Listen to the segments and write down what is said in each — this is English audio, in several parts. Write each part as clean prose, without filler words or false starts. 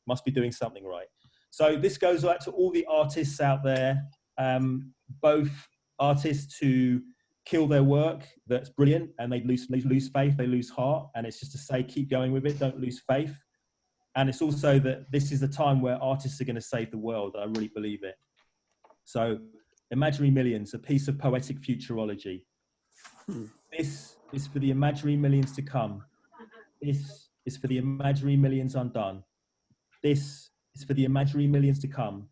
Must be doing something right. So this goes out to all the artists out there, both artists who kill their work, that's brilliant, and they lose faith, they lose heart, and it's just to say, keep going with it, don't lose faith. And it's also that this is a time where artists are going to save the world. I really believe it. So Imaginary Millions, a piece of poetic futurology. This is for the imaginary millions to come. This is for the imaginary millions undone. This is for the imaginary millions to come.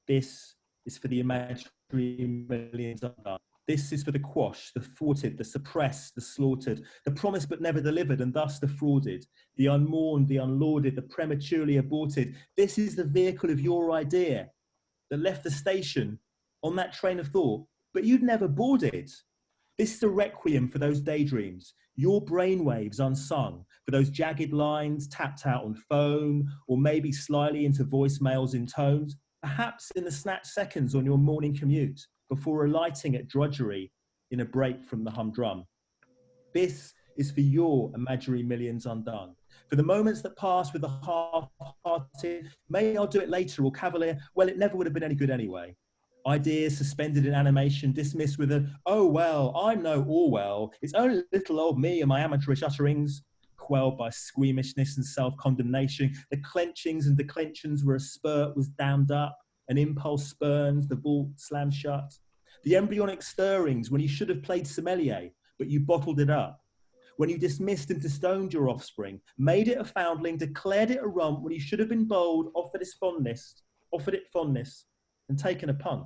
This is for the imaginary millions undone. This is for the quashed, the thwarted, the suppressed, the slaughtered, the promised but never delivered and thus defrauded, the unmourned, the unlauded, the prematurely aborted. This is the vehicle of your idea that left the station on that train of thought, but you'd never boarded. This is a requiem for those daydreams, your brainwaves unsung, for those jagged lines tapped out on phone, or maybe slyly into voicemails intoned, perhaps in the snatched seconds on your morning commute, before alighting at drudgery in a break from the humdrum. This is for your imaginary millions undone. For the moments that pass with a half-hearted, maybe I'll do it later, or cavalier, well, it never would have been any good anyway. Ideas suspended in animation, dismissed with a, oh, well, I know Orwell. It's only little old me and my amateurish utterings, quelled by squeamishness and self-condemnation. The clenchings and declensions where a spurt was dammed up, an impulse spurns, the vault slammed shut. The embryonic stirrings when you should have played sommelier, but you bottled it up. When you dismissed and distoned your offspring, made it a foundling, declared it a rump when you should have been bold, offered it fondness, and taken a punt.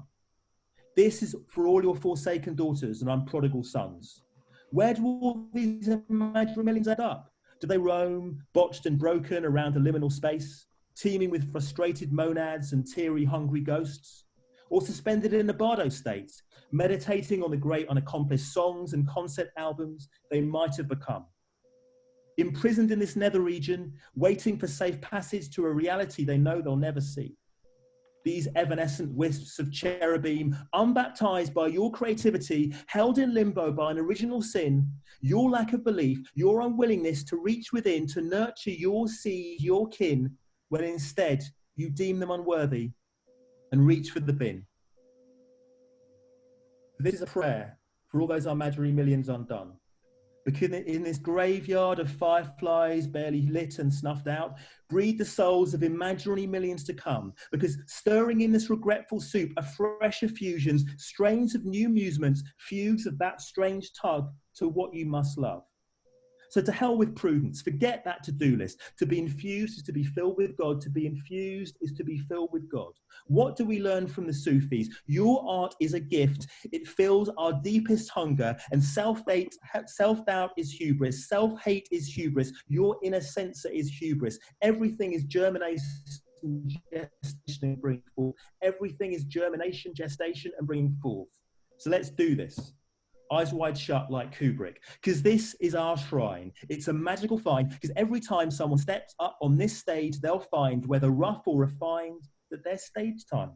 This is for all your forsaken daughters and unprodigal sons. Where do all these imaginary millions end up? Do they roam, botched and broken around a liminal space, teeming with frustrated monads and teary, hungry ghosts? Or suspended in a bardo state, meditating on the great unaccomplished songs and concept albums they might have become? Imprisoned in this nether region, waiting for safe passage to a reality they know they'll never see. These evanescent wisps of cherubim, unbaptized by your creativity, held in limbo by an original sin, your lack of belief, your unwillingness to reach within, to nurture your seed, your kin, when instead you deem them unworthy and reach for the bin. This is a prayer for all those imaginary millions undone. Because in this graveyard of fireflies barely lit and snuffed out, breathe the souls of imaginary millions to come. Because stirring in this regretful soup are fresh effusions, strains of new amusements, fugues of that strange tug to what you must love. So to hell with prudence, forget that to-do list. To be infused is to be filled with God. To be infused is to be filled with God. What do we learn from the Sufis? Your art is a gift. It fills our deepest hunger, and self-doubt is hubris. Self-hate is hubris. Your inner censor is hubris. Everything is germination, gestation, and bringing forth. Everything is germination, gestation, and bringing forth. So let's do this. Eyes wide shut like Kubrick, because this is our shrine. It's a magical find, because every time someone steps up on this stage, they'll find, whether rough or refined, that their stage time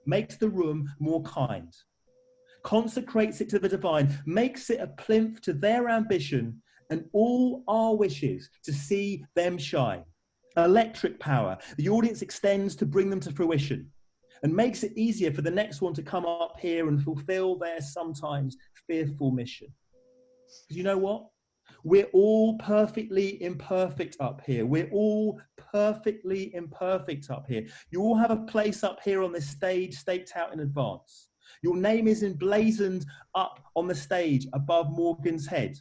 makes the room more kind, consecrates it to the divine, makes it a plinth to their ambition and all our wishes to see them shine. Electric power, the audience extends to bring them to fruition, and makes it easier for the next one to come up here and fulfill their sometimes fearful mission. Because you know what? We're all perfectly imperfect up here. We're all perfectly imperfect up here. You all have a place up here on this stage staked out in advance. Your name is emblazoned up on the stage above Morgan's head.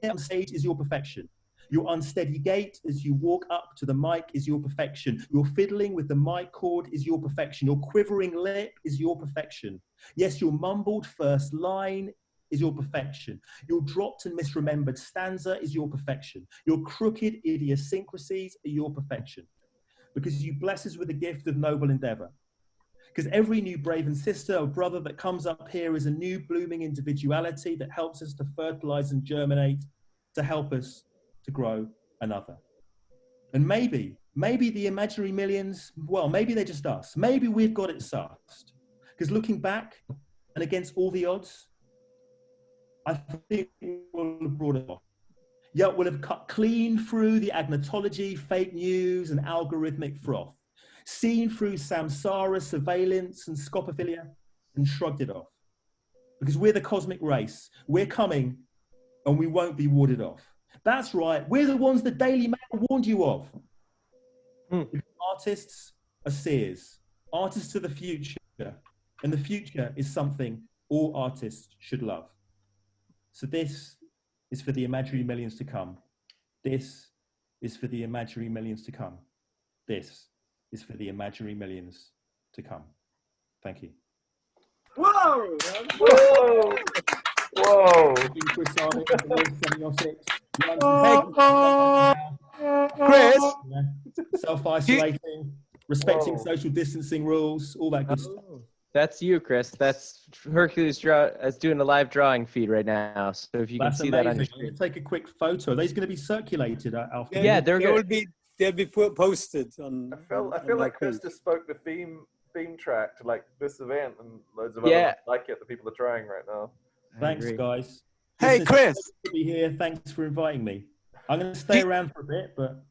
On stage is your perfection. Your unsteady gait as you walk up to the mic is your perfection. Your fiddling with the mic cord is your perfection. Your quivering lip is your perfection. Yes, your mumbled first line is your perfection. Your dropped and misremembered stanza is your perfection. Your crooked idiosyncrasies are your perfection. Because you bless us with the gift of noble endeavor. Because every new brave and sister or brother that comes up here is a new blooming individuality that helps us to fertilize and germinate, to help us to grow another. And maybe the imaginary millions, well, maybe they're just us. Maybe we've got it sussed. Because looking back and against all the odds, I think we'll have brought it off. yet will have cut clean through the agnotology, fake news, and algorithmic froth, seen through samsara, surveillance, and scopophilia, and shrugged it off. Because we're the cosmic race. We're coming, and we won't be warded off. That's right. We're the ones the Daily Mail warned you of. Artists are seers. Artists are the future. And the future is something all artists should love. So this is for the imaginary millions to come. This is for the imaginary millions to come. This is for the imaginary millions to come. Thank you. Whoa! Whoa! Whoa! Chris Arning, Chris, self-isolating, respecting social distancing rules, all that good stuff. That's you, Chris. That's Hercules is doing a live drawing feed right now. So if you can see that on your screen. I'm going to take a quick photo. Are these going to be circulated after? Yeah, they'll be posted on. I feel like Chris just spoke the theme track to like this event, and loads of other like it that people are trying right now. Thanks, guys. Hey, Chris. Good to be here. Thanks for inviting me. I'm going to stay around for a bit, but